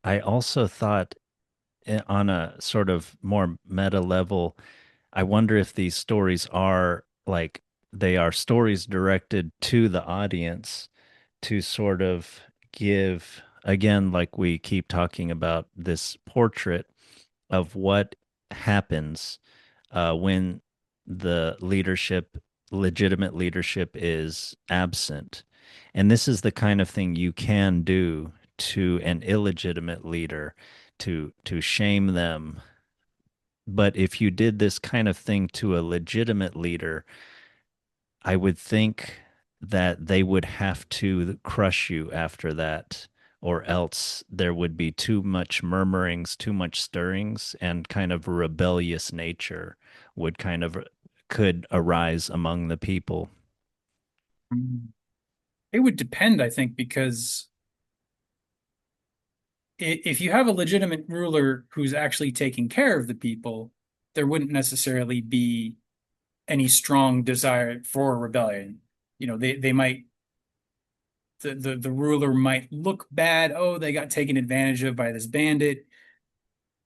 I also thought on a sort of more meta level, I wonder if these stories are like they are stories directed to the audience to sort of give, again, like we keep talking about this portrait of what happens when the leadership, legitimate leadership, is absent. And this is the kind of thing you can do to an illegitimate leader to shame them. But if you did this kind of thing to a legitimate leader, I would think that they would have to crush you after that, or else there would be too much murmurings, too much stirrings, and kind of rebellious nature would kind of could arise among the people. Mm. It would depend, I think, because if you have a legitimate ruler who's actually taking care of the people, there wouldn't necessarily be any strong desire for a rebellion. They might the ruler might look bad. Oh, they got taken advantage of by this bandit.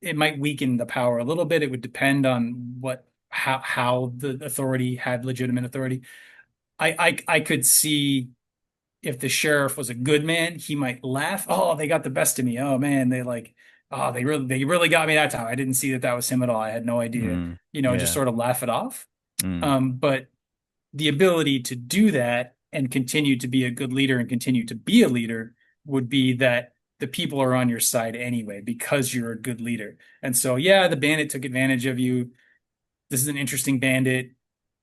It might weaken the power a little bit. It would depend on how the authority had legitimate authority. I could see if the sheriff was a good man, he might laugh. Oh, they got the best of me. Oh man, they really got me that time. I didn't see that was him at all. I had no idea. Mm, Just yeah. sort of laugh it off. Mm, But the ability to do that and continue to be a good leader and continue to be a leader would be that the people are on your side anyway because you're a good leader. And so, yeah, the bandit took advantage of you. This is an interesting bandit.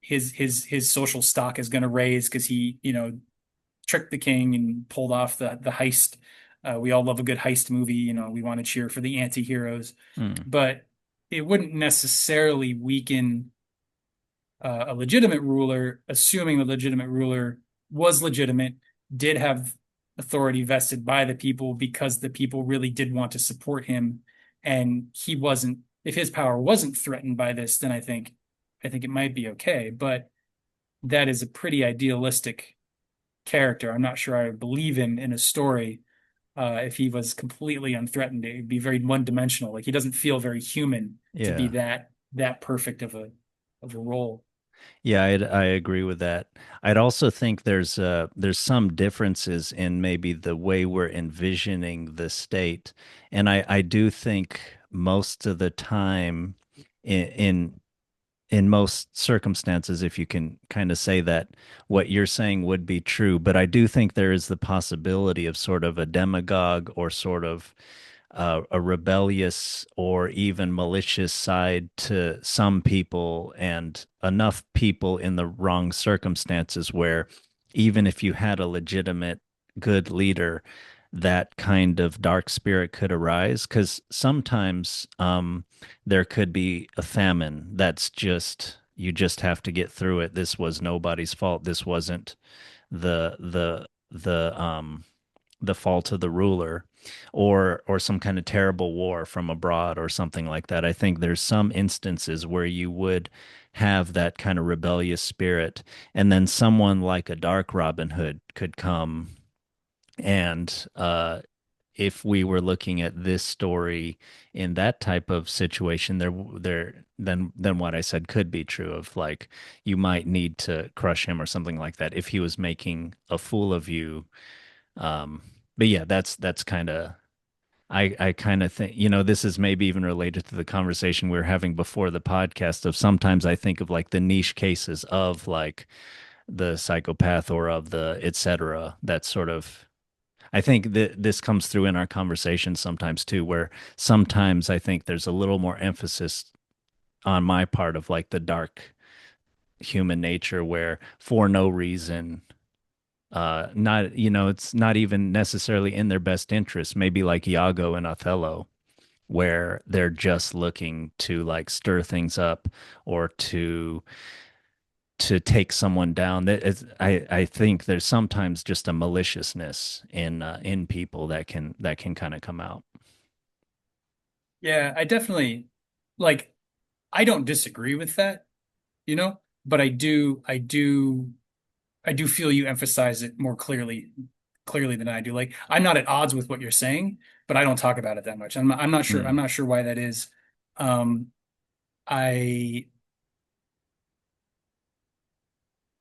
His social stock is going to raise because he, tricked the king and pulled off the heist. We all love a good heist movie. We want to cheer for the anti-heroes, mm. but it wouldn't necessarily weaken a legitimate ruler, assuming the legitimate ruler was legitimate, did have authority vested by the people because the people really did want to support him, and he wasn't. If his power wasn't threatened by this, then I think it might be okay. But that is a pretty idealistic character. I'm not sure I believe him in a story. If he was completely unthreatened, it would be very one-dimensional. Like he doesn't feel very human to be Yeah. that perfect of a role. Yeah, I agree with that. I'd also think there's some differences in maybe the way we're envisioning the state. And I do think most of the time in in most circumstances, if you can kind of say that, what you're saying would be true. But I do think there is the possibility of sort of a demagogue or sort of a rebellious or even malicious side to some people, and enough people in the wrong circumstances where even if you had a legitimate good leader, that kind of dark spirit could arise. Because sometimes there could be a famine that's just, you just have to get through it. This was nobody's fault. This wasn't the the fault of the ruler, or some kind of terrible war from abroad or something like that. I think there's some instances where you would have that kind of rebellious spirit, and then someone like a dark Robin Hood could come and if we were looking at this story in that type of situation, then what I said could be true of like you might need to crush him or something like that if he was making a fool of you. um, but yeah, that's kind of, I kind of think, this is maybe even related to the conversation we were having before the podcast of sometimes I think of like the niche cases of like the psychopath or of the et cetera. That sort of, I think that this comes through in our conversation sometimes too, where sometimes I think there's a little more emphasis on my part of like the dark human nature where for no reason, not, it's not even necessarily in their best interest, maybe like Iago and Othello, where they're just looking to like stir things up or to take someone down. I think there's sometimes just a maliciousness in people that can kind of come out. Yeah, I definitely like I don't disagree with that, but I do feel you emphasize it more clearly clearly than I do. Like I'm not at odds with what you're saying, but I don't talk about it that much. I'm not sure. I'm Mm, not sure why that is. Um, I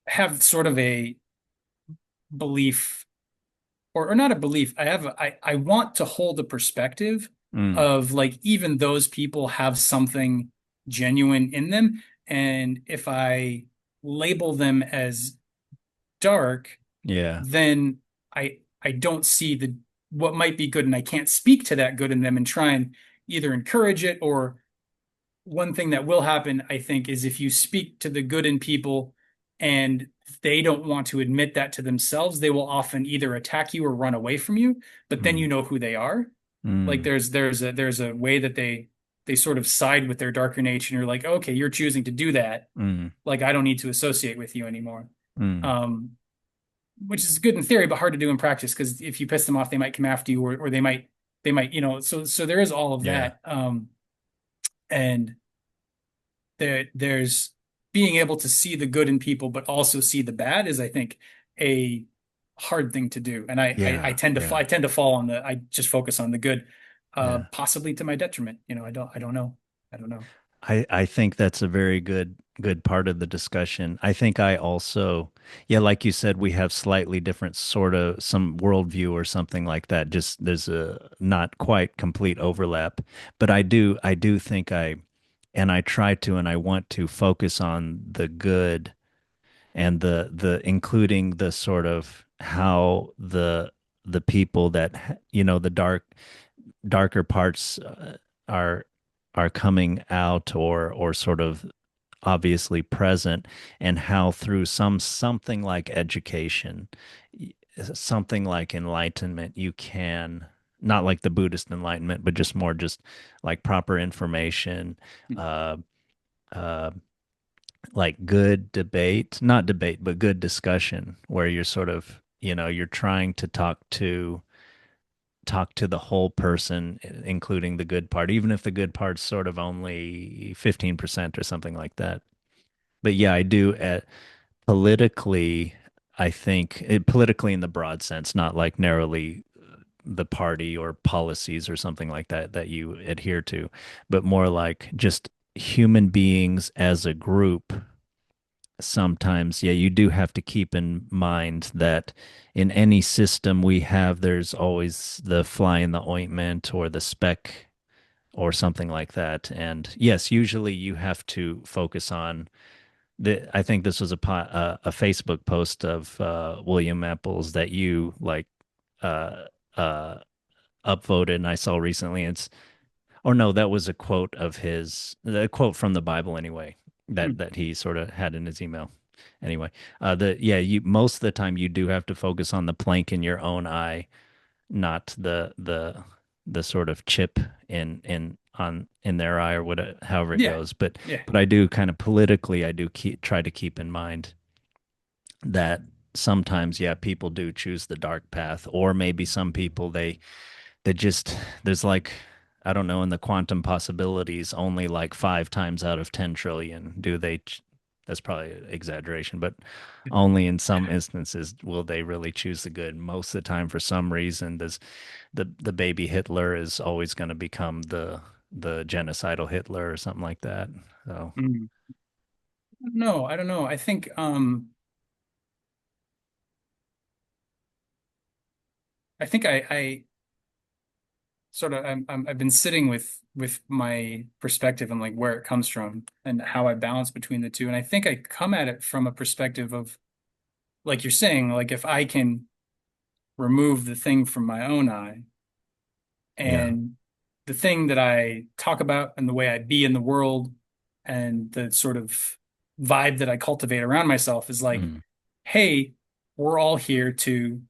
have sort of a belief, or not a belief. I want to hold a perspective mm, of like even those people have something genuine in them, and if I label them as dark, yeah. then I don't see the what might be good, and I can't speak to that good in them and try and either encourage it. Or one thing that will happen, I think, is if you speak to the good in people and they don't want to admit that to themselves, they will often either attack you or run away from you, but then Mm, you know who they are. Like mm, there's a way that they sort of side with their darker nature, and you're like, okay, you're choosing to do that. mm, Like I don't need to associate with you anymore. mm. Um, which is good in theory, but hard to do in practice because if you piss them off, they might come after you, or they might, so there is all of Yeah. that. And there's being able to see the good in people, but also see the bad is, I think, a hard thing to do. And I Yeah. tend to Yeah. I tend to fall on I just focus on the good, Yeah. possibly to my detriment. I don't know. I don't know. I think that's a very good part of the discussion. I think I also, yeah, like you said, we have slightly different sort of some worldview or something like that. Just there's a not quite complete overlap, but I do think and I try to and I want to focus on the good and the including the sort of how the people that the darker parts are coming out or sort of obviously present, and how through something like education, something like enlightenment, you can, not like the Buddhist enlightenment, but just more just like proper information, uh uh like good debate, not debate, but good discussion, where you're sort of, you're trying to talk to the whole person, including the good part, even if the good part's sort of only 15% or something like that. But yeah, I do politically, I think politically in the broad sense, not like narrowly the party or policies or something like that that you adhere to, but more like just human beings as a group. Sometimes, yeah, you do have to keep in mind that in any system we have, there's always the fly in the ointment or the speck or something like that. And yes, usually you have to focus on I think this was a Facebook post of William Apple's that you like uh, uh, upvoted, and I saw recently. Or no, that was a quote of his, a quote from the Bible anyway, that Hmm. that he sort of had in his email. Anyway, the yeah, you most of the time you do have to focus on the plank in your own eye, not the sort of chip in their eye or whatever, however it Yeah. goes. But Yeah. but I do kind of politically, I do try to keep in mind that sometimes, yeah, people do choose the dark path, or maybe some people they just, there's like, I don't know, in the quantum possibilities, only like 5 times out of 10 trillion do that's probably an exaggeration, but only in some instances will they really choose the good. Most of the time, for some reason, the baby Hitler is always going to become the genocidal Hitler or something like that. So Hmm. No, I don't know. I think I sort of I've been sitting with my perspective and like where it comes from and how I balance between the two. And I think I come at it from a perspective of, like you're saying, like if I can remove the thing from my own eye, yeah. and the thing that I talk about and the way I be in the world and the sort of vibe that I cultivate around myself is like, Mm. hey, we're all here to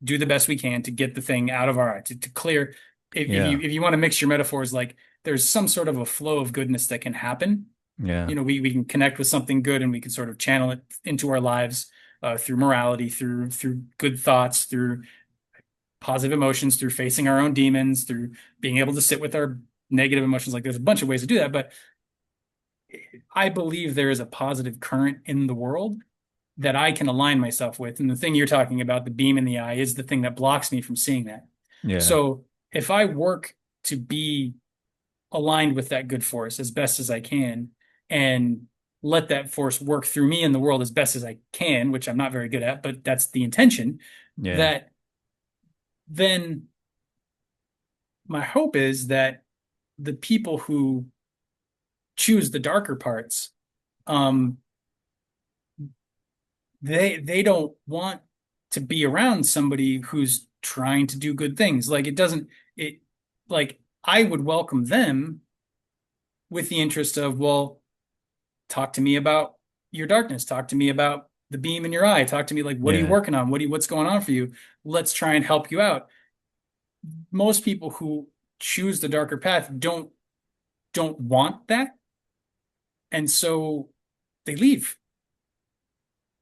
do the best we can to get the thing out of our eye, to clear. If you Yeah. if you want to mix your metaphors, like there's some sort of a flow of goodness that can happen. Yeah. We can connect with something good and we can sort of channel it into our lives, through morality, through good thoughts, through positive emotions, through facing our own demons, through being able to sit with our negative emotions. Like there's a bunch of ways to do that, but I believe there is a positive current in the world that I can align myself with. And the thing you're talking about, the beam in the eye, is the thing that blocks me from seeing that. Yeah. So if I work to be aligned with that good force as best as I can and let that force work through me in the world as best as I can, which I'm not very good at, but that's the intention, Yeah. that then my hope is that the people who choose the darker parts, um, they don't want to be around somebody who's trying to do good things. Like it doesn't it like I would welcome them with the interest of, well, talk to me about your darkness, talk to me about the beam in your eye, talk to me like what are you Yeah. working on? What's going on for you? Let's try and help you out. Most people who choose the darker path don't want that, and so they leave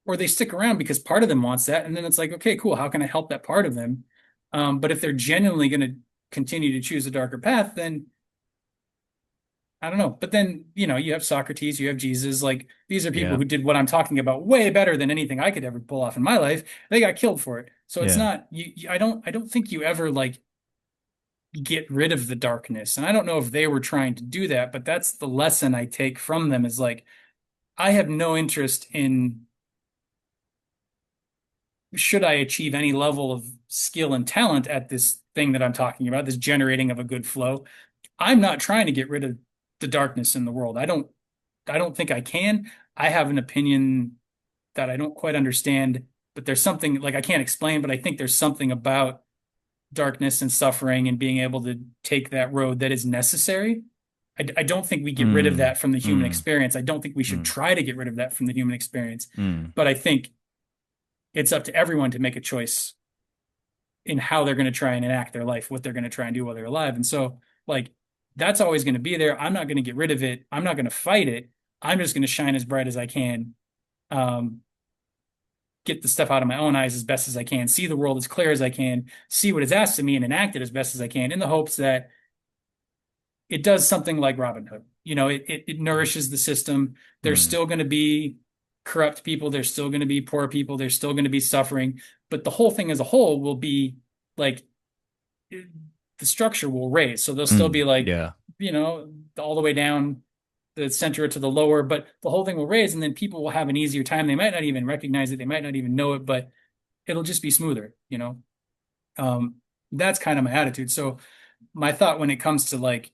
or they stick around because part of them wants that, and then it's like, okay, cool, how can I help that part of them? But if they're genuinely going to continue to choose a darker path, then I don't know. But then, you have Socrates, you have Jesus. Like these are people Yeah. who did what I'm talking about way better than anything I could ever pull off in my life. They got killed for it. So it's Yeah. not I don't think you ever like get rid of the darkness. And I don't know if they were trying to do that, but that's the lesson I take from them is like I have no interest in should I achieve any level of skill and talent at this thing that I'm talking about, this generating of a good flow. I'm not trying to get rid of the darkness in the world. I don't think I can. I have an opinion that I don't quite understand, but there's something like I can't explain, but I think there's something about darkness and suffering and being able to take that road that is necessary. I don't think we get rid of Mm. that from the human Mm. experience. I don't think we should Mm. try to get rid of that from the human experience, Mm. but I think it's up to everyone to make a choice in how they're going to try and enact their life, what they're going to try and do while they're alive. And so, like, that's always going to be there. I'm not going to get rid of it. I'm not going to fight it. I'm just going to shine as bright as I can, um, get the stuff out of my own eyes as best as I can, see the world as clear as I can, see what is asked of me, and enact it as best as I can in the hopes that it does something like Robin Hood. It nourishes the system. There's Mm. still going to be corrupt people. There's still going to be poor people. There's still going to be suffering. But the whole thing as a whole will be like the structure will raise. So they'll still Mm. be like, Yeah. all the way down the center to the lower, but the whole thing will raise and then people will have an easier time. They might not even recognize it. They might not even know it, but it'll just be smoother. Um, that's kind of my attitude. So my thought when it comes to like,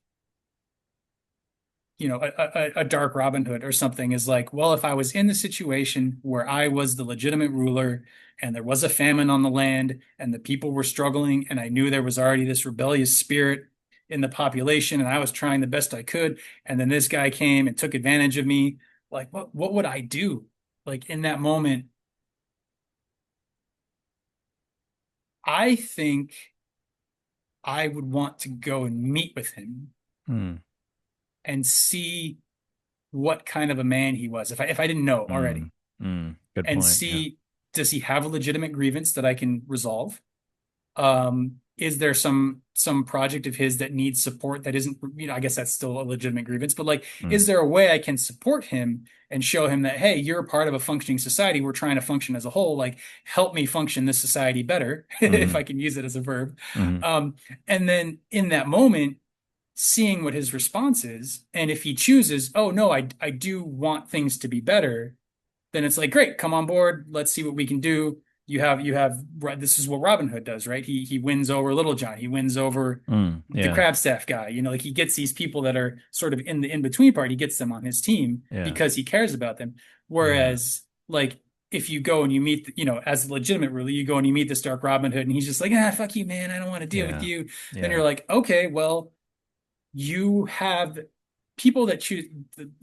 a dark Robin Hood or something is like, well, if I was in the situation where I was the legitimate ruler and there was a famine on the land and the people were struggling and I knew there was already this rebellious spirit in the population and I was trying the best I could, and then this guy came and took advantage of me, like what would I do? Like in that moment, I think I would want to go and meet with him Mm. and see what kind of a man he was if I didn't know already. Mm. Mm. Good And point. Yeah. see, does he have a legitimate grievance that I can resolve? Is there some project of his that needs support that isn't, I guess that's still a legitimate grievance, but like, is Mm. there a way I can support him and show him that, hey, you're a part of a functioning society. We're trying to function as a whole. Like, help me function this society better, if Mm. I can use it as a verb. Mm. Um, and then in that moment, seeing what his response is, and if he chooses, oh no, I do want things to be better, then it's like, great, come on board. Let's see what we can do. You have this is what Robin Hood does, right? He wins over Little John. He wins over Mm. the Yeah. Crabstaff guy. Like he gets these people that are sort of in the in-between part. He gets them on his team Yeah. because he cares about them. Yeah. Whereas like if you go and you meet, as a legitimate ruler, you go and you meet this Dark Robin Hood and he's just like, fuck you, man. I don't want to deal with Yeah. you. Then Yeah. you're like, okay, well, you have people that choose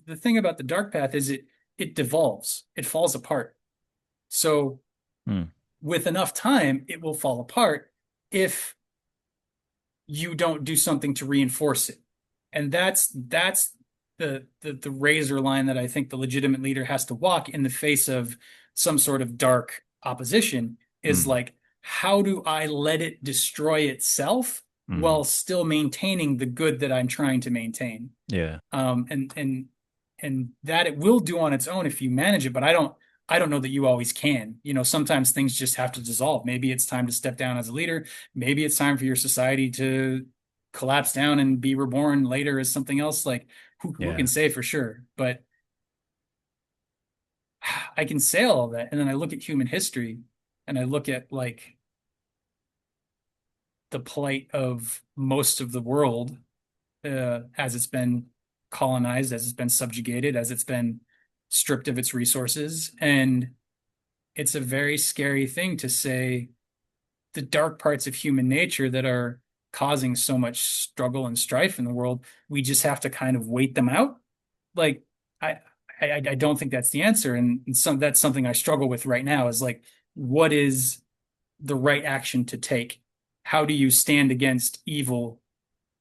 the thing about the dark path is it devolves, it falls apart. So Mm. with enough time, it will fall apart if you don't do something to reinforce it. And that's the razor line that I think the legitimate leader has to walk in the face of some sort of dark opposition is Mm. like, how do I let it destroy itself Mm. while still maintaining the good that I'm trying to maintain? Yeah. And that it will do on its own if you manage it, but I don't know that you always can. Sometimes things just have to dissolve. Maybe it's time to step down as a leader. Maybe it's time for your society to collapse down and be reborn later as something else. Like who can Yeah. say for sure? But I can say all of that. And then I look at human history and I look at like the plight of most of the world as it's been colonized, as it's been subjugated, as it's been stripped of its resources. And it's a very scary thing to say the dark parts of human nature that are causing so much struggle and strife in the world, we just have to kind of wait them out. Like, I, I don't think that's the answer. And that's something I struggle with right now is like, what is the right action to take? How do you stand against evil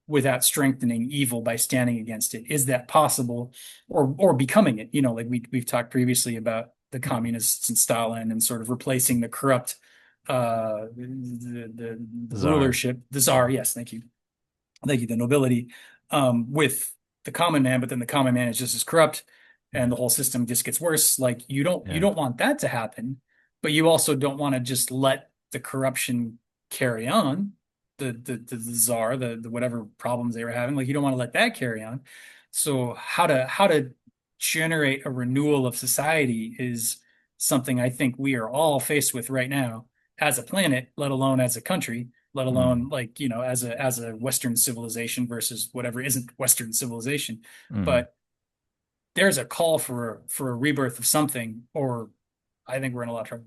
without strengthening evil by standing against it? Is that possible, or becoming it? Like we've talked previously about the communists and Stalin and sort of replacing the corrupt the Czar. rulership, the czar. Yes, thank you, the nobility, with the common man, but then the common man is just as corrupt, and Yeah. the whole system just gets worse. Like you Yeah. don't want that to happen, but you also don't want to just let the corruption carry on. The czar, the whatever problems they were having, like you don't want to let that carry on. So how to generate a renewal of society is something I think we are all faced with right now as a planet, let alone as a country, let alone Mm. like, as a Western civilization versus whatever isn't Western civilization. Mm. But there's a call for a rebirth of something, or I think we're in a lot of trouble.